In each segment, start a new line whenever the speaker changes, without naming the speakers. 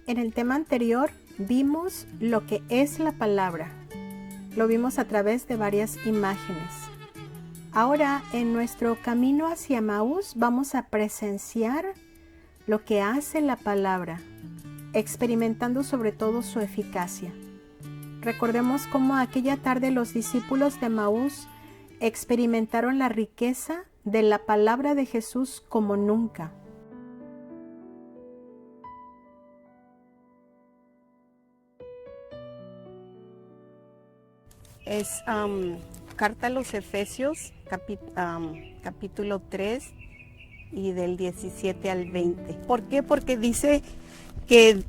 En el tema anterior vimos lo que es la palabra. Lo vimos a través de varias imágenes. Ahora, en nuestro camino hacia Emaús, vamos a presenciar lo que hace la palabra, experimentando sobre todo su eficacia. Recordemos cómo aquella tarde los discípulos de Emaús experimentaron la riqueza de la palabra de Jesús como nunca.
Es carta a los Efesios, capítulo 3 y del 17 al 20. ¿Por qué? Porque dice que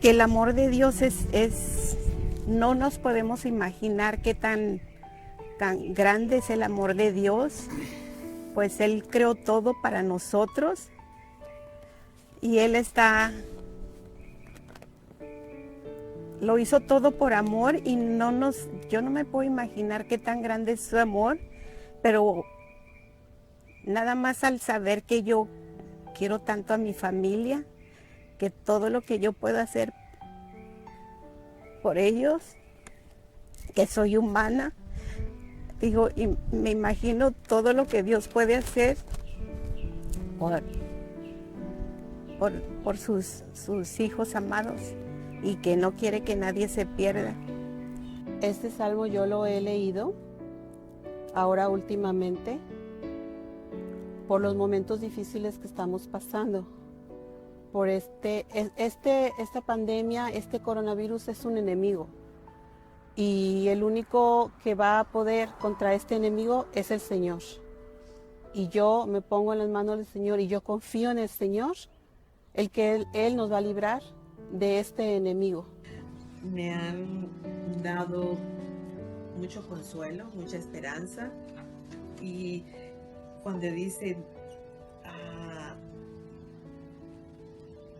el amor de Dios no nos podemos imaginar qué tan grande es el amor de Dios, pues Él creó todo para nosotros y Él lo hizo todo por amor y yo no me puedo imaginar qué tan grande es su amor, pero nada más al saber que yo quiero tanto a mi familia, que todo lo que yo puedo hacer por ellos, que soy humana, digo, y me imagino todo lo que Dios puede hacer por sus hijos amados y que no quiere que nadie se pierda. Este salmo yo lo he leído ahora últimamente por los momentos difíciles que estamos pasando. Por esta pandemia, este coronavirus es un enemigo. Y el único que va a poder contra este enemigo es el Señor. Y yo me pongo en las manos del Señor y yo confío en el Señor, Él nos va a librar de este enemigo.
Me han dado mucho consuelo, mucha esperanza. Y cuando dicen,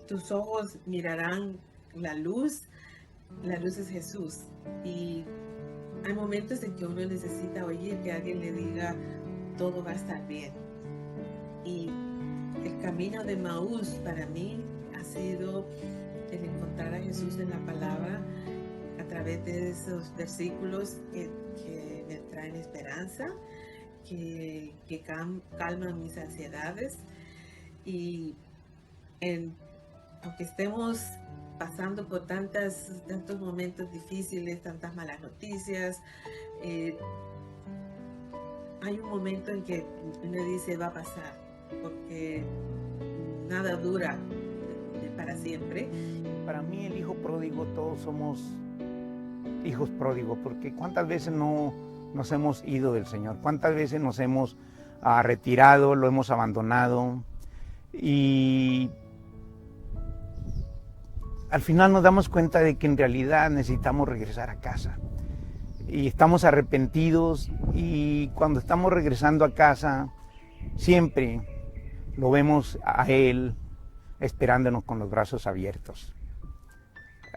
tus ojos mirarán la luz es Jesús. Y hay momentos en que uno necesita oír que alguien le diga, todo va a estar bien. Y el camino de Emaús para mí ha sido el encontrar a Jesús en la palabra a través de esos versículos que me traen esperanza, que calman mis ansiedades. Y aunque estemos pasando por tantos momentos difíciles, tantas malas noticias, hay un momento en que uno dice va a pasar, porque nada dura para siempre.
Para mí el hijo pródigo, todos somos hijos pródigos, porque cuántas veces no nos hemos ido del Señor, cuántas veces nos hemos retirado, lo hemos abandonado y al final nos damos cuenta de que en realidad necesitamos regresar a casa y estamos arrepentidos y cuando estamos regresando a casa siempre lo vemos a Él esperándonos con los brazos abiertos,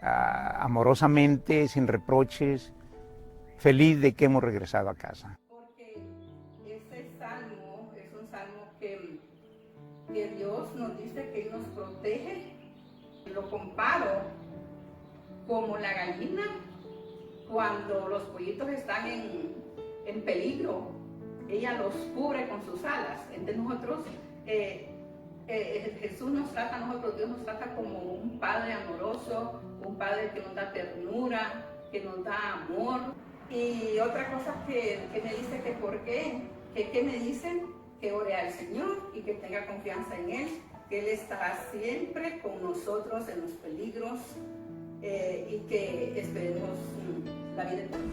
amorosamente, sin reproches, feliz de que hemos regresado a casa.
Porque este salmo es un salmo que Dios nos dice que Él nos protege. Lo comparo como la gallina cuando los pollitos están en peligro, ella los cubre con sus alas. Entonces nosotros, Jesús nos trata a nosotros, Dios nos trata como un padre amoroso, un padre que nos da ternura, que nos da amor. Y otra cosa que me dice que por qué, que me dicen que ore al Señor y que tenga confianza en Él, que Él estará siempre con nosotros en los peligros y que esperemos la vida eterna.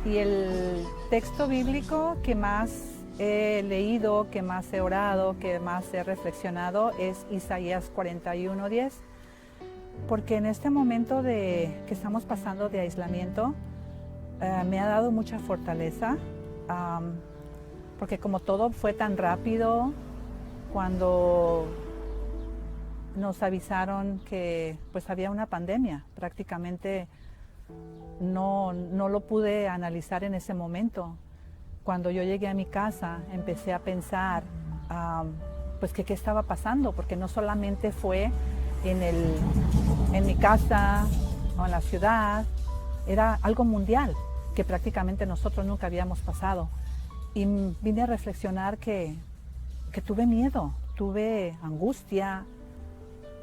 Y el texto bíblico que más he leído, que más he orado, que más he reflexionado es Isaías 41:10, porque en este momento que estamos pasando de aislamiento me ha dado mucha fortaleza, porque como todo fue tan rápido, cuando nos avisaron que pues había una pandemia, prácticamente no lo pude analizar en ese momento. Cuando yo llegué a mi casa empecé a pensar pues que qué estaba pasando, porque no solamente fue en el en mi casa o en la ciudad. Era algo mundial que prácticamente nosotros nunca habíamos pasado. Y vine a reflexionar que tuve miedo, tuve angustia,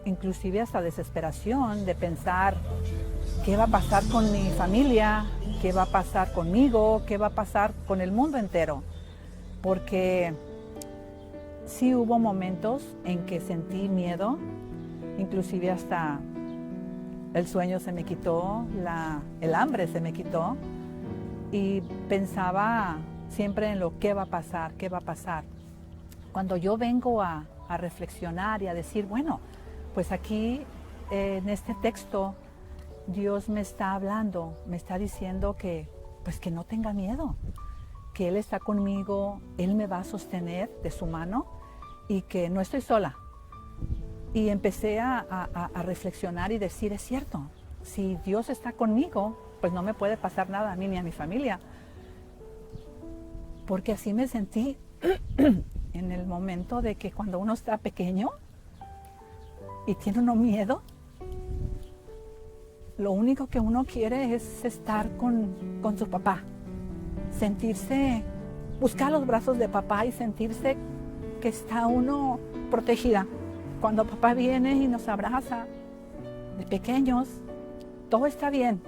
inclusive hasta desesperación de pensar qué va a pasar con mi familia, qué va a pasar conmigo, qué va a pasar con el mundo entero. Porque sí hubo momentos en que sentí miedo, inclusive hasta el sueño se me quitó, el hambre se me quitó y pensaba siempre en lo que va a pasar, qué va a pasar. Cuando yo vengo a reflexionar y a decir, bueno, pues aquí en este texto Dios me está hablando, me está diciendo que pues que no tenga miedo, que Él está conmigo, Él me va a sostener de su mano y que no estoy sola. Y empecé a reflexionar y decir, es cierto, si Dios está conmigo, pues no me puede pasar nada a mí ni a mi familia. Porque así me sentí en el momento de que cuando uno está pequeño y tiene uno miedo, lo único que uno quiere es estar con su papá, sentirse, buscar los brazos de papá y sentirse que está uno protegida. Cuando papá viene y nos abraza de pequeños, todo está bien.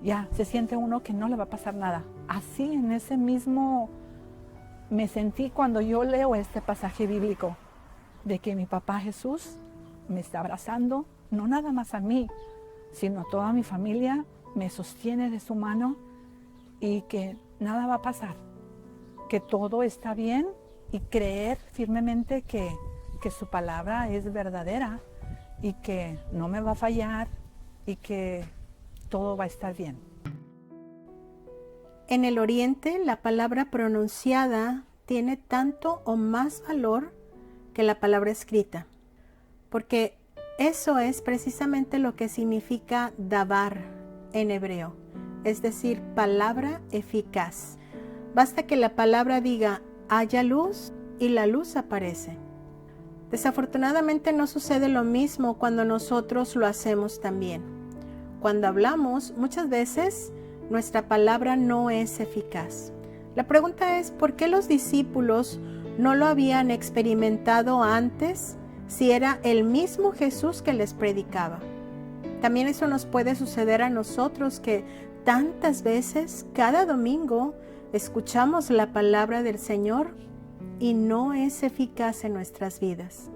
Ya se siente uno que no le va a pasar nada. Así en ese mismo me sentí cuando yo leo este pasaje bíblico de que mi papá Jesús me está abrazando, no nada más a mí, sino a toda mi familia, me sostiene de su mano y que nada va a pasar, que todo está bien y creer firmemente que su palabra es verdadera y que no me va a fallar y que todo va a estar bien.
En el Oriente, la palabra pronunciada tiene tanto o más valor que la palabra escrita, porque eso es precisamente lo que significa dabar en hebreo, es decir, palabra eficaz. Basta que la palabra diga, haya luz, y la luz aparece. Desafortunadamente no sucede lo mismo cuando nosotros lo hacemos también. Cuando hablamos, muchas veces nuestra palabra no es eficaz. La pregunta es, ¿por qué los discípulos no lo habían experimentado antes si era el mismo Jesús que les predicaba? También eso nos puede suceder a nosotros, que tantas veces, cada domingo, escuchamos la palabra del Señor y no es eficaz en nuestras vidas.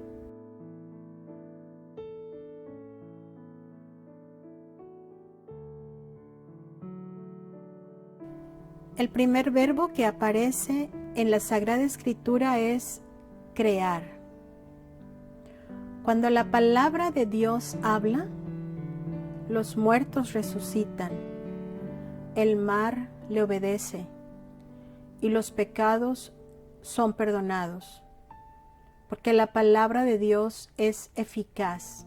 El primer verbo que aparece en la Sagrada Escritura es crear. Cuando la palabra de Dios habla, los muertos resucitan, el mar le obedece y los pecados son perdonados, porque la palabra de Dios es eficaz,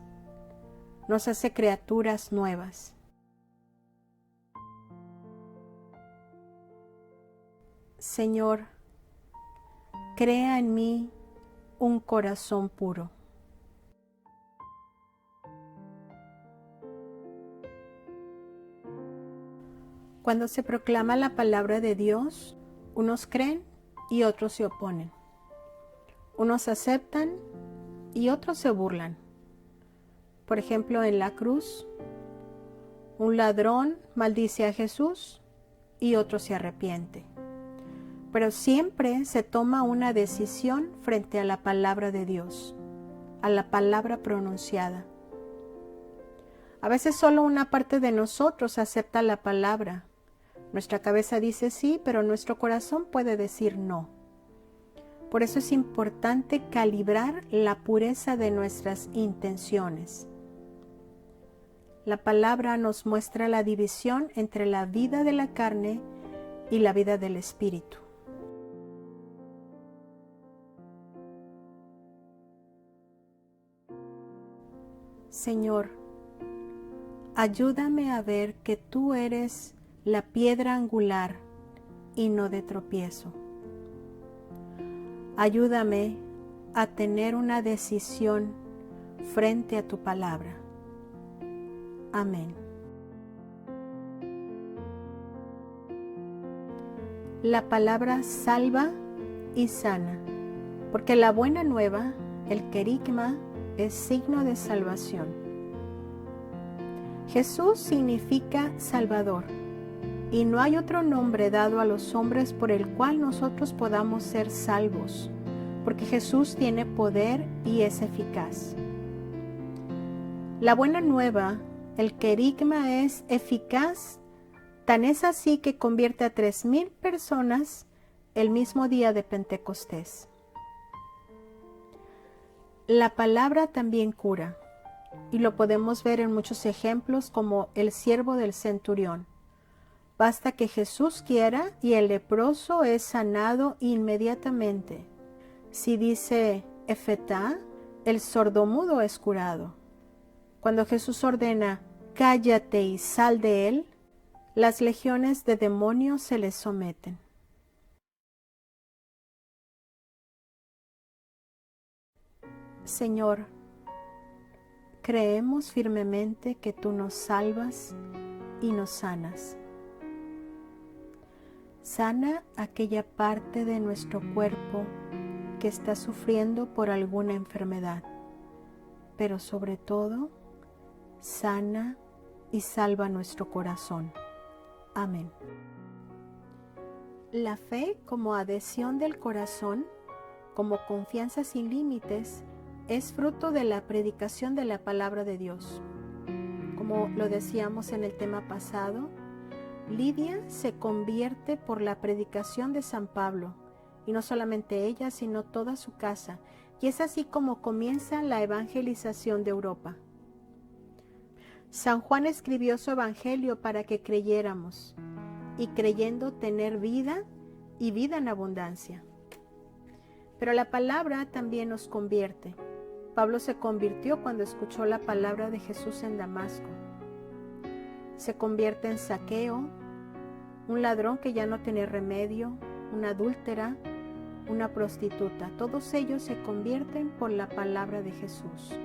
nos hace criaturas nuevas. Señor, crea en mí un corazón puro. Cuando se proclama la palabra de Dios, unos creen y otros se oponen. Unos aceptan y otros se burlan. Por ejemplo, en la cruz, un ladrón maldice a Jesús y otro se arrepiente. Pero siempre se toma una decisión frente a la palabra de Dios, a la palabra pronunciada. A veces solo una parte de nosotros acepta la palabra. Nuestra cabeza dice sí, pero nuestro corazón puede decir no. Por eso es importante calibrar la pureza de nuestras intenciones. La palabra nos muestra la división entre la vida de la carne y la vida del espíritu. Señor, ayúdame a ver que tú eres la piedra angular y no de tropiezo. Ayúdame a tener una decisión frente a tu palabra. Amén. La palabra salva y sana, porque la buena nueva, el querigma, es signo de salvación. Jesús significa Salvador, y no hay otro nombre dado a los hombres por el cual nosotros podamos ser salvos, porque Jesús tiene poder y es eficaz. La buena nueva, el querigma, es eficaz, tan es así que convierte a 3,000 personas el mismo día de Pentecostés. La palabra también cura, y lo podemos ver en muchos ejemplos como el siervo del centurión. Basta que Jesús quiera y el leproso es sanado inmediatamente. Si dice Efetá, el sordomudo es curado. Cuando Jesús ordena, cállate y sal de él, las legiones de demonios se les someten. Señor, creemos firmemente que tú nos salvas y nos sanas. Sana aquella parte de nuestro cuerpo que está sufriendo por alguna enfermedad, pero sobre todo, sana y salva nuestro corazón. Amén. La fe como adhesión del corazón, como confianza sin límites, es fruto de la predicación de la palabra de Dios. Como lo decíamos en el tema pasado, Lidia se convierte por la predicación de San Pablo, y no solamente ella, sino toda su casa, y es así como comienza la evangelización de Europa. San Juan escribió su evangelio para que creyéramos, y creyendo tener vida y vida en abundancia. Pero la palabra también nos convierte. Pablo se convirtió cuando escuchó la palabra de Jesús en Damasco. Se convierte en Zaqueo, un ladrón que ya no tiene remedio, una adúltera, una prostituta. Todos ellos se convierten por la palabra de Jesús.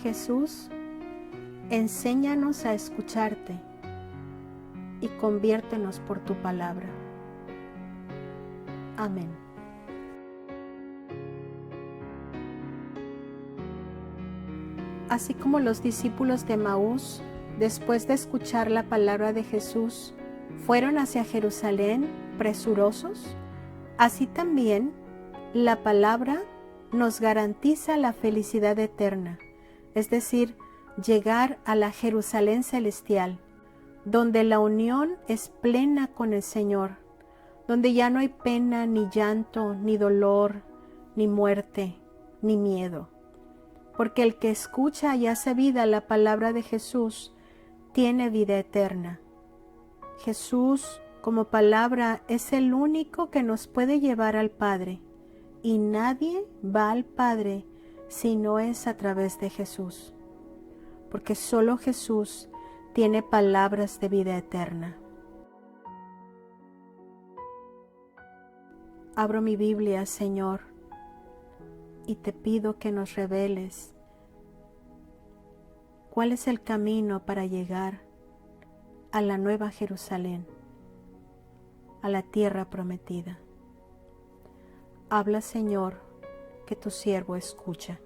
Jesús, enséñanos a escucharte y conviértenos por tu palabra. Amén. Así como los discípulos de Emaús, después de escuchar la palabra de Jesús, fueron hacia Jerusalén presurosos, así también la palabra nos garantiza la felicidad eterna, es decir, llegar a la Jerusalén celestial, donde la unión es plena con el Señor, donde ya no hay pena, ni llanto, ni dolor, ni muerte, ni miedo. Porque el que escucha y hace vida la palabra de Jesús tiene vida eterna. Jesús, como palabra, es el único que nos puede llevar al Padre, y nadie va al Padre si no es a través de Jesús, porque solo Jesús tiene palabras de vida eterna. Abro mi Biblia, Señor, y te pido que nos reveles cuál es el camino para llegar a la nueva Jerusalén, a la tierra prometida. Habla, Señor, que tu siervo escucha.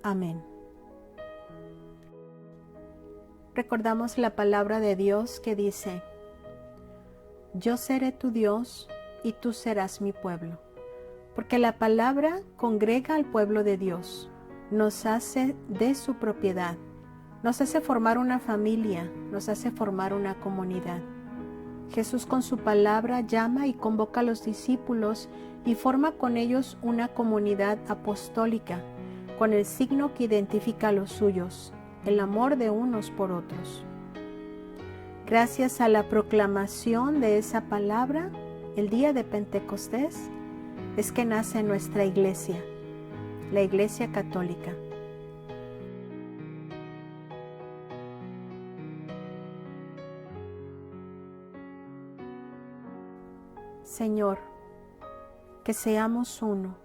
Amén. Recordamos la palabra de Dios que dice: yo seré tu Dios y tú serás mi pueblo. Porque la palabra congrega al pueblo de Dios, nos hace de su propiedad, nos hace formar una familia, nos hace formar una comunidad. Jesús con su palabra llama y convoca a los discípulos y forma con ellos una comunidad apostólica, con el signo que identifica a los suyos, el amor de unos por otros. Gracias a la proclamación de esa palabra, el día de Pentecostés, es que nace nuestra iglesia, la Iglesia Católica. Señor, que seamos uno,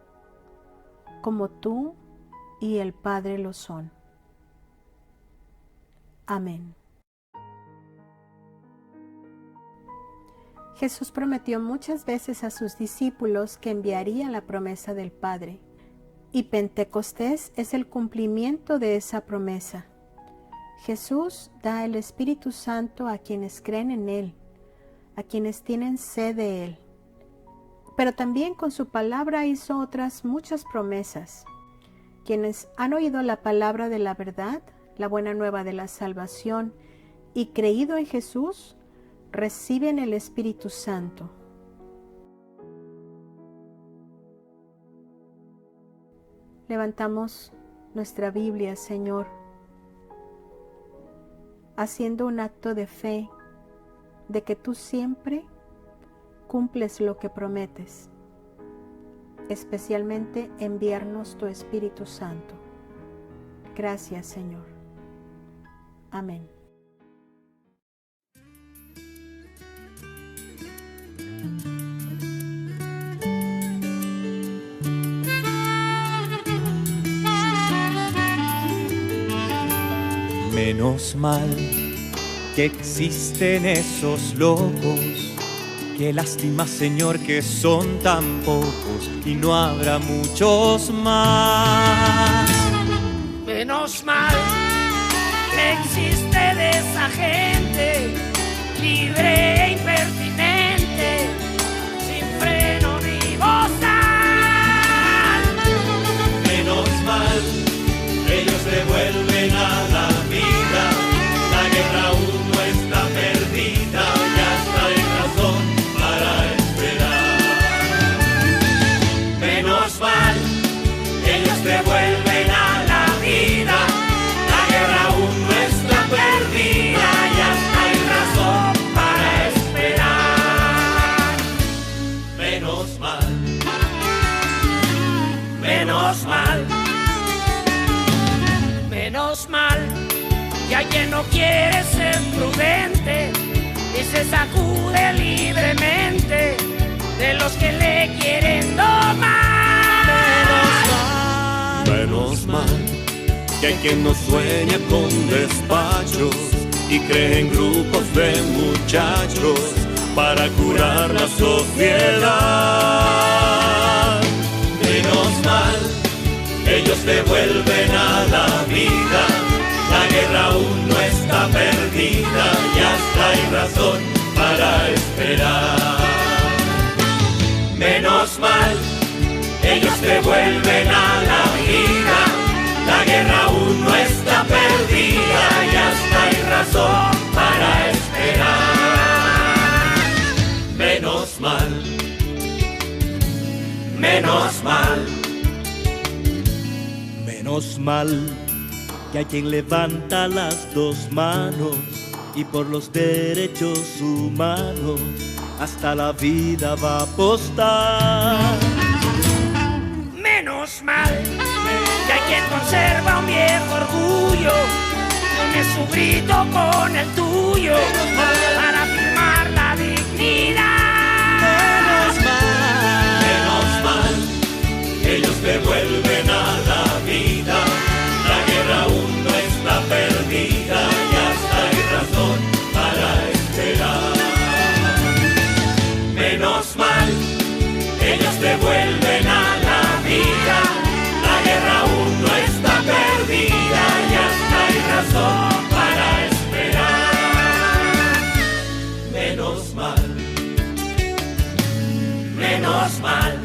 como tú y el Padre lo son. Amén. Jesús prometió muchas veces a sus discípulos que enviaría la promesa del Padre, y Pentecostés es el cumplimiento de esa promesa. Jesús da el Espíritu Santo a quienes creen en Él, a quienes tienen sed de Él. Pero también con su palabra hizo otras muchas promesas. Quienes han oído la palabra de la verdad, la buena nueva de la salvación, y creído en Jesús, reciben el Espíritu Santo. Levantamos nuestra Biblia, Señor, haciendo un acto de fe de que tú siempre cumples lo que prometes, especialmente enviarnos tu Espíritu Santo. Gracias, Señor. Amén.
Menos mal que existen esos locos. Qué lástima, Señor, que son tan pocos y no habrá muchos más.
Menos mal que existe de esa gente libre e impertinente, sin freno ni bozal.
Menos mal, ellos devuelven a la vida. La guerra aún no está perdida, ya está en razón para esperar. Menos mal, ellos devuelven a la vida. La guerra aún no está perdida, ya está en razón para esperar. Menos mal,
Menos mal, menos mal, que hay quien no quiere ser prudente y se sacude libremente de los que le quieren domar.
menos mal, que hay quien no sueña con despachos y cree en grupos de muchachos para curar la sociedad. Menos mal, ellos devuelven a la vida. La guerra aún no está perdida, ya está, hay razón para esperar. Menos mal, ellos devuelven a la vida. La guerra aún no está perdida, ya está, hay razón para esperar. Menos mal, menos mal,
menos mal, que hay quien levanta las dos manos y por los derechos humanos hasta la vida va a apostar.
Menos mal, que hay quien conserva un viejo orgullo, une su grito con el tuyo para afirmar la dignidad.
menos mal, ellos devuelven a la vida. La guerra aún no está perdida, ya está, hay razón para esperar. Menos mal, ellos devuelven a la vida. La guerra aún no está perdida, ya está, hay razón para esperar. Menos mal, menos mal.